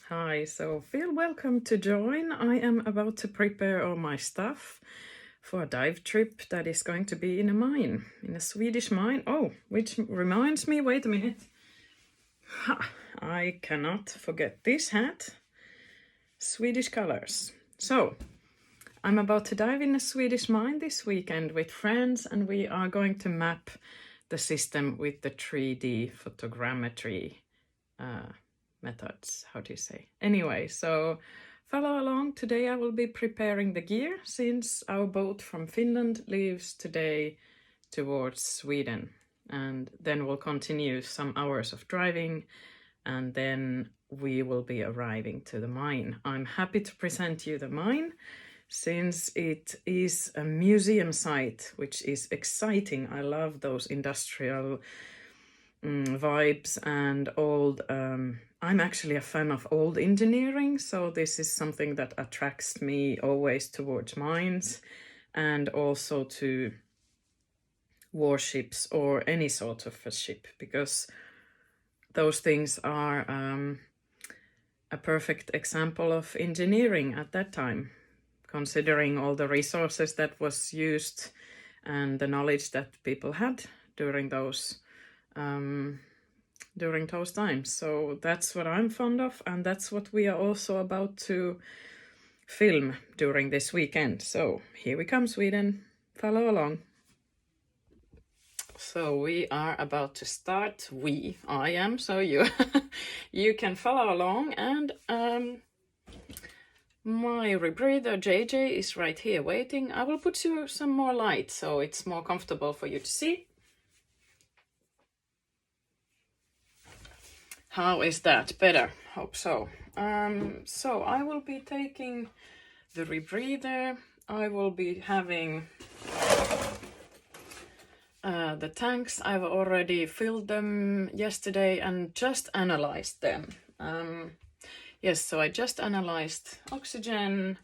Hi, so feel welcome to join. I am about to prepare all my stuff for a dive trip that is going to be in a mine, in a Swedish mine. Oh, which reminds me, wait a minute. Ha, I cannot forget this hat. Swedish colors. So, I'm about to dive in a Swedish mine this weekend with friends, and we are going to map the system with the 3D photogrammetry methods. How do you say? Anyway, so follow along. Today I will be preparing the gear since our boat from Finland leaves today towards Sweden. And then we'll continue some hours of driving and then we will be arriving to the mine. I'm happy to present you the mine since it is a museum site, which is exciting. I love those industrial vibes and old. I'm actually a fan of old engineering, so this is something that attracts me always towards mines and also to warships or any sort of a ship, because those things are a perfect example of engineering at that time, considering all the resources that was used and the knowledge that people had during those times. So that's what I'm fond of, and that's what we are also about to film during this weekend. So here we come, Sweden. Follow along. So we are about to start. I am, so you you can follow along, and my rebreather JJ is right here waiting. I will put you some more light so it's more comfortable for you to see. How is that? Better? Hope so. So I will be taking the rebreather. I will be having the tanks. I've already filled them yesterday and just analyzed them. Yes, so I just analyzed oxygen,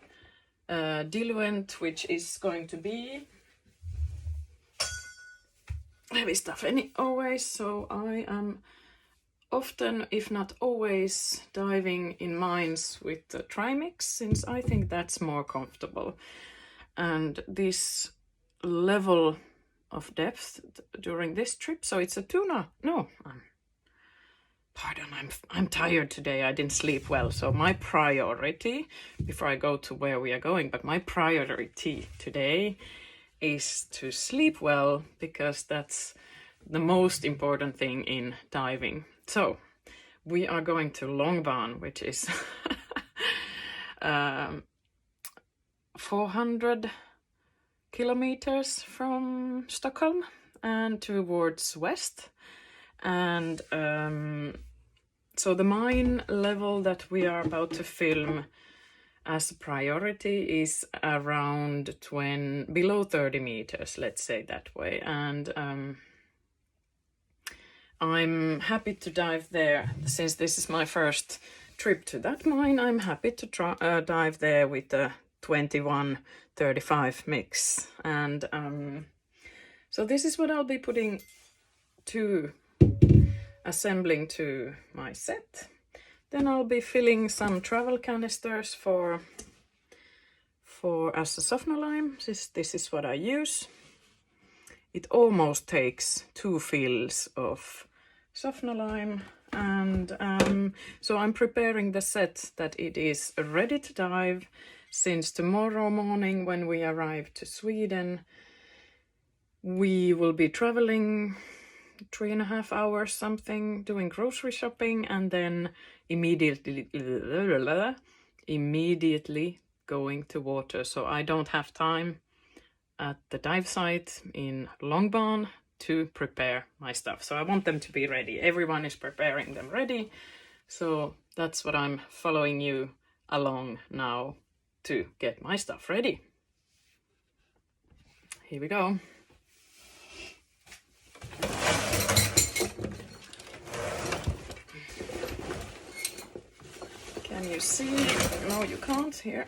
diluent, which is going to be heavy stuff always. So I am often, if not always, diving in mines with the trimix, since I think that's more comfortable. And this level of depth during this trip, so it's a tuna. No, pardon, I'm tired today. I didn't sleep well. So my priority, before I go to where we are going, but my priority today is to sleep well, because that's the most important thing in diving. So we are going to Långban, which is 400 kilometers from Stockholm and towards west. And so the mine level that we are about to film as a priority is around below 30 meters, let's say that way. And I'm happy to dive there. Since this is my first trip to that mine, I'm happy to dive there with the 21-35 mix. And so this is what I'll be assembling to my set. Then I'll be filling some travel canisters as a softener lime. This is what I use. It almost takes 2 fills of softener lime, and so I'm preparing the set that it is ready to dive, since tomorrow morning when we arrive to Sweden we will be traveling 3.5 hours something, doing grocery shopping, and then immediately going to water. So I don't have time at the dive site in Långban to prepare my stuff. So I want them to be ready. Everyone is preparing them ready. So that's what I'm following you along now to get my stuff ready. Here we go. Can you see? No, you can't here.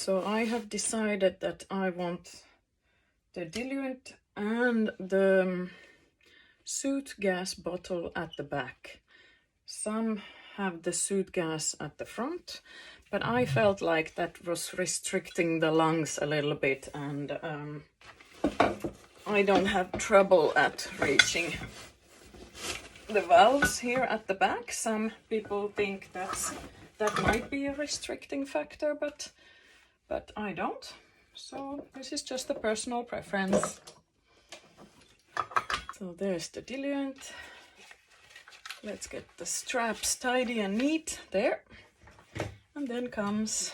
So I have decided that I want the diluent and the soot gas bottle at the back. Some have the soot gas at the front, but I felt like that was restricting the lungs a little bit, and I don't have trouble at reaching the valves here at the back. Some people think that might be a restricting factor, but I don't. So this is just a personal preference. So there's the diluent. Let's get the straps tidy and neat there. And then comes,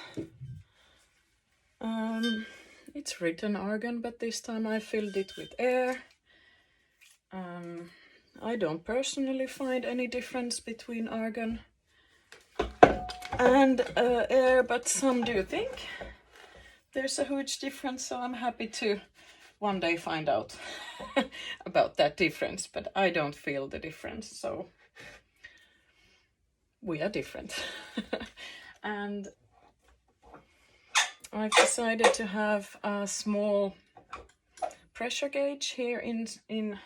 it's written argon, but this time I filled it with air. I don't personally find any difference between argon and air, but some do think there's a huge difference, so I'm happy to one day find out about that difference, but I don't feel the difference, so we are different. And I've decided to have a small pressure gauge here in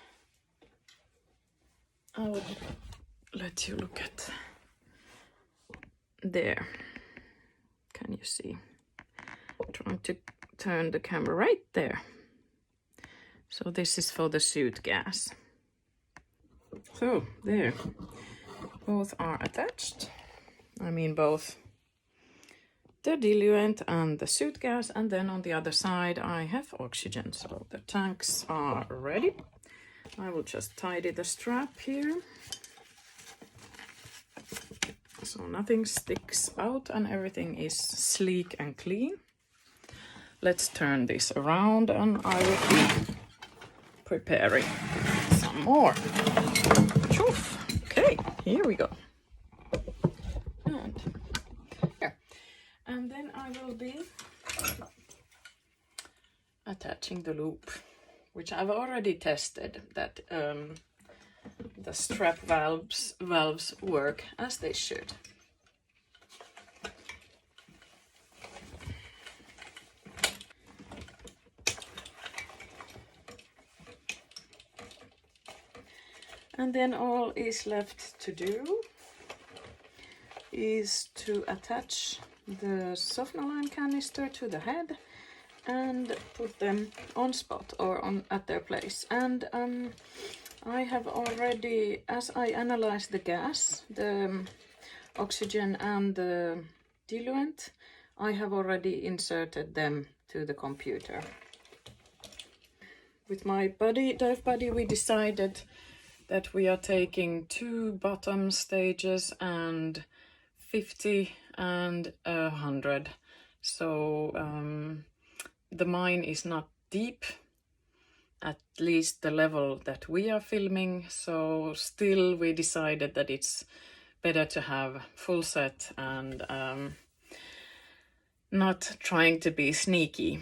I will let you look at there. Can you see? I'm trying to turn the camera right there. So this is for the soot gas. So there, both are attached. I mean both the diluent and the soot gas, and then on the other side I have oxygen. So the tanks are ready. I will just tidy the strap here so nothing sticks out and everything is sleek and clean. Let's turn this around and I will be preparing some more. Choof. Okay, here we go. And here. And then I will be attaching the loop, which I've already tested that the strap valves work as they should. And then all is left to do is to attach the Sofnaline canister to the head and put them on spot or on at their place. And I have already, as I analyzed the gas, the oxygen and the diluent, I have already inserted them to the computer. With my dive buddy, we decided that we are taking 2 bottom stages and 50 and 100. So the mine is not deep, at least the level that we are filming, so still we decided that it's better to have full set and not trying to be sneaky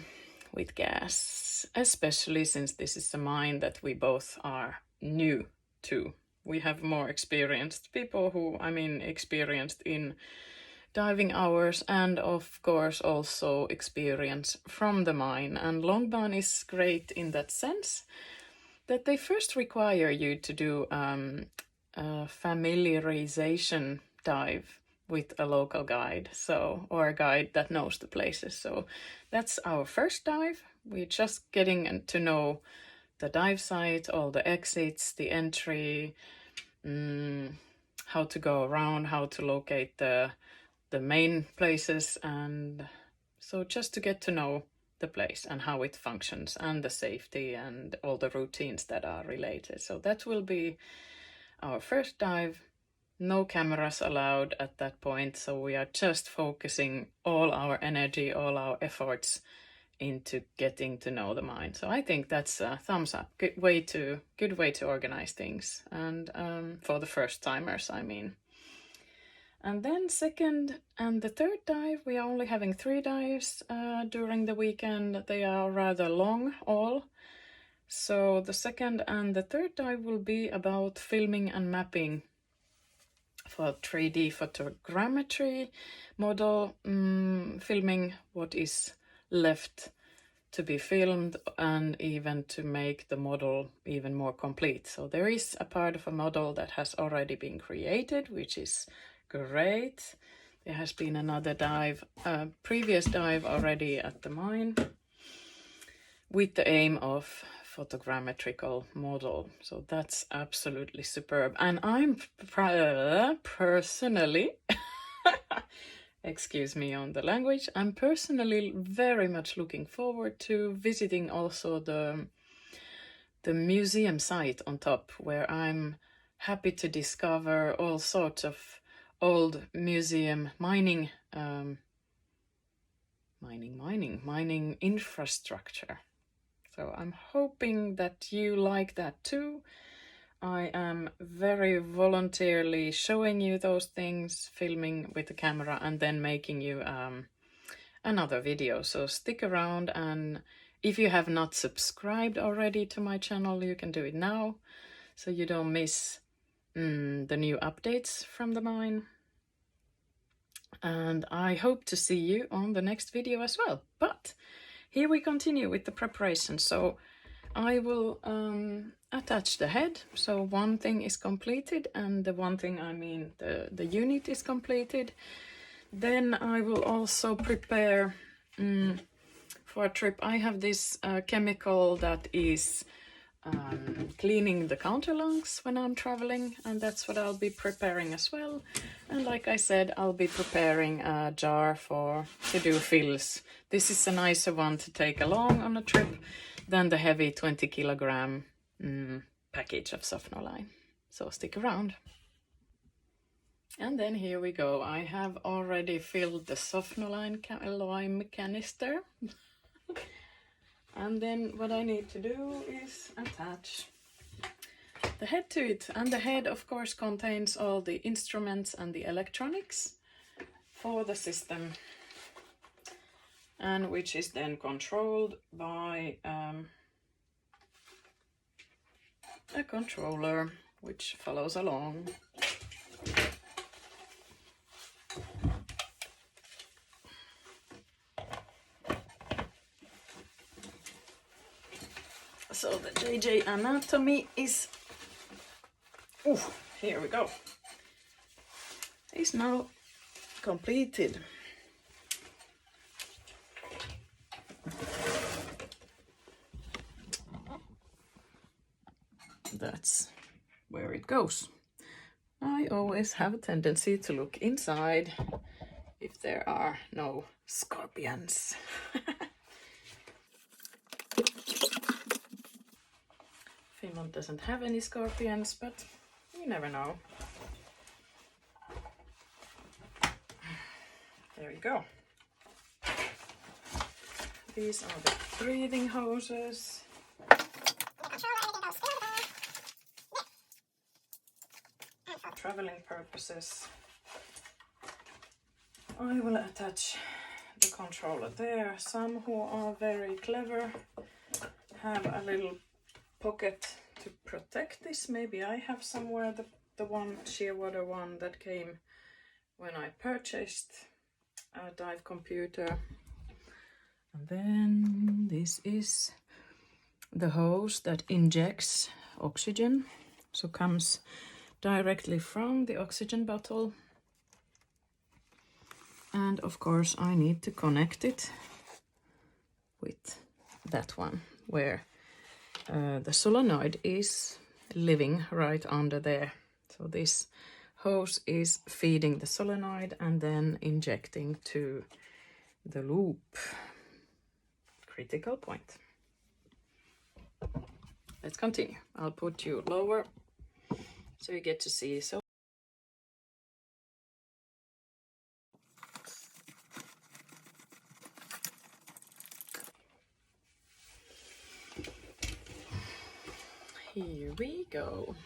with gas, especially since this is a mine that we both are new to. We have more experienced people who, experienced in diving hours and of course also experience from the mine. And Långban is great in that sense that they first require you to do a familiarization dive with a local guide, or a guide that knows the places. So that's our first dive. We're just getting to know the dive site, all the exits, the entry, how to go around, how to locate the main places, and so just to get to know the place and how it functions and the safety and all the routines that are related. So that will be our first dive. No cameras allowed at that point, so we are just focusing all our energy, all our efforts into getting to know the mine. So I think that's a thumbs up. Good way to organize things, and for the first timers, I mean. And then second and the third dive, we are only having 3 dives during the weekend. They are rather long all. So the second and the third dive will be about filming and mapping for 3D photogrammetry model, filming what is left to be filmed and even to make the model even more complete. So there is a part of a model that has already been created, which is great. There has been another dive, previous dive already at the mine with the aim of photogrammetrical model. So that's absolutely superb. And I'm personally, excuse me on the language, I'm personally very much looking forward to visiting also the museum site on top, where I'm happy to discover all sorts of old museum mining infrastructure. So I'm hoping that you like that too. I am very voluntarily showing you those things, filming with the camera, and then making you another video. So stick around, and if you have not subscribed already to my channel, you can do it now, so you don't miss the new updates from the mine. And I hope to see you on the next video as well. But here we continue with the preparation. So I will attach the head. So one thing is completed, and the one thing, I mean the unit is completed. Then I will also prepare for a trip. I have this chemical that is cleaning the counterlungs when I'm traveling, and that's what I'll be preparing as well. And like I said, I'll be preparing a jar to do fills. This is a nicer one to take along on a trip than the heavy 20 kilogram package of Sophnoline. So stick around. And then here we go. I have already filled the Sophnoline lime canister. And then what I need to do is attach the head to it. And the head, of course, contains all the instruments and the electronics for the system, and which is then controlled by a controller which follows along. So the JJ anatomy is, here we go, is now completed. That's where it goes. I always have a tendency to look inside if there are no scorpions. Finland doesn't have any scorpions, but you never know. There you go. These are the breathing hoses. For traveling purposes, I will attach the controller there. Some who are very clever have a little pocket to protect this. Maybe I have somewhere the one shearwater one that came when I purchased a dive computer. And then this is the hose that injects oxygen, so comes directly from the oxygen bottle. And of course I need to connect it with that one, where the solenoid is living right under there. So this hose is feeding the solenoid and then injecting to the loop. Critical point. Let's continue. I'll put you lower so you get to see. So here we go.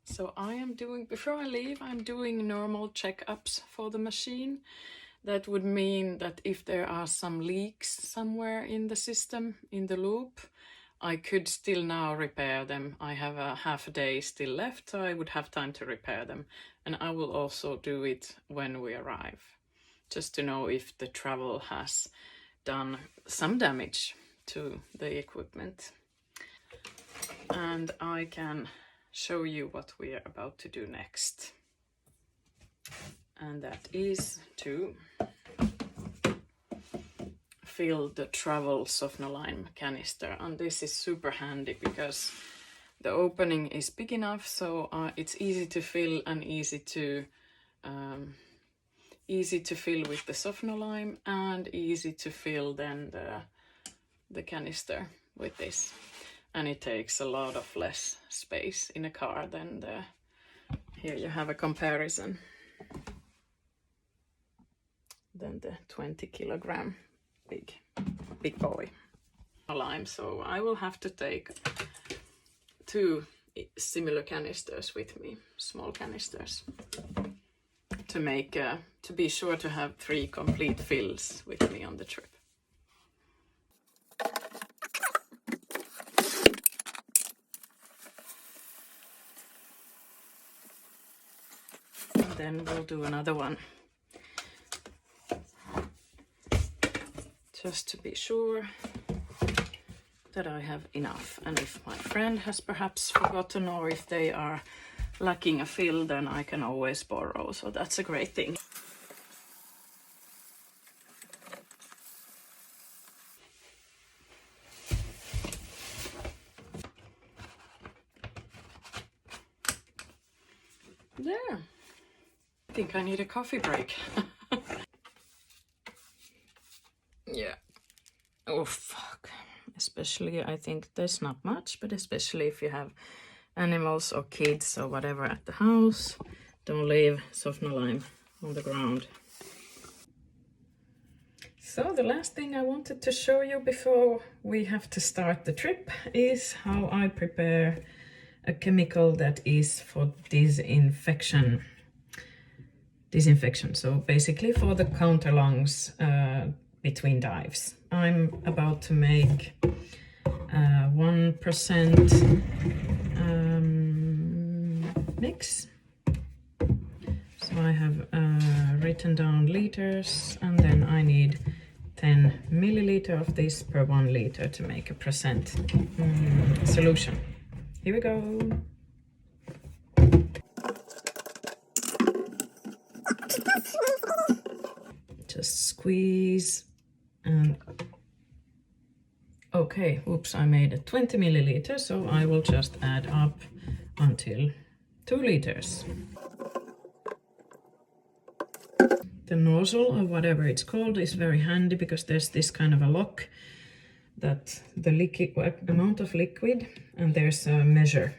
So I am doing, before I leave, I'm doing normal checkups for the machine. That would mean that if there are some leaks somewhere in the system, in the loop, I could still now repair them. I have a half a day still left, so I would have time to repair them. And I will also do it when we arrive, just to know if the travel has done some damage to the equipment. And I can show you what we are about to do next. And that is to fill the travel Sofnolime canister. And this is super handy because the opening is big enough, so it's easy to fill and easy to fill with the Sofnolime, and easy to fill then the canister with this. And it takes a lot of less space in a car than the, here you have a comparison, than the 20 kilogram big boy lime. So I will have to take 2 similar canisters with me, small canisters, to make to be sure to have 3 complete fills with me on the trip. And then we'll do another one, just to be sure that I have enough. And if my friend has perhaps forgotten, or if they are lacking a fill, then I can always borrow, so that's a great thing. There. I think I need a coffee break. Yeah. Oh, fuck. Especially, I think there's not much, but especially if you have animals or kids or whatever at the house, don't leave Sofnolime on the ground. So the last thing I wanted to show you before we have to start the trip is how I prepare a chemical that is for disinfection. So basically for the counterlungs between dives. I'm about to make 1% mix. So I have written down liters, and then I need 10 milliliter of this per 1 liter to make a percent solution. Here we go. Just squeeze and okay, oops, I made it 20 milliliters, so I will just add up until 2 liters. The nozzle, or whatever it's called, is very handy because there's this kind of a lock that the liquid amount of liquid, and there's a measure.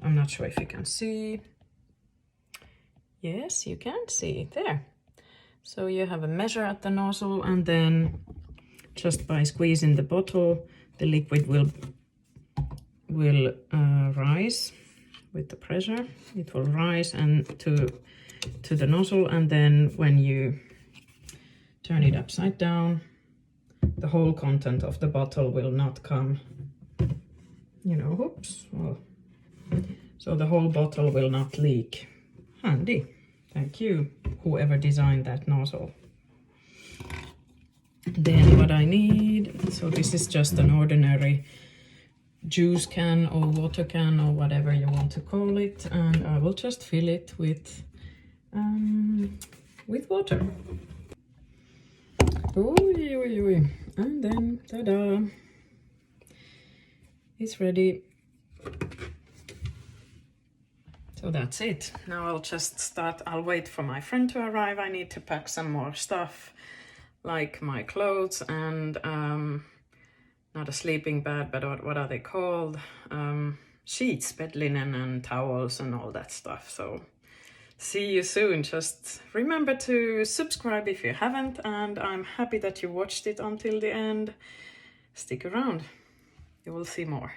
I'm not sure if you can see. Yes, you can see there. So you have a measure at the nozzle, and then just by squeezing the bottle, the liquid will rise with the pressure. It will rise and to the nozzle, and then when you turn it upside down, the whole content of the bottle will not come, you know, oops. Well, so the whole bottle will not leak. Handy. Thank you, whoever designed that nozzle. Then what I need, so this is just an ordinary juice can or water can or whatever you want to call it, and I will just fill it with water. Ooh. And then, ta-da, it's ready. So that's it. Now I'll just start. I'll wait for my friend to arrive. I need to pack some more stuff, like my clothes and not a sleeping bag, but what are they called? Sheets, bed linen and towels and all that stuff. So see you soon. Just remember to subscribe if you haven't, and I'm happy that you watched it until the end. Stick around. You will see more.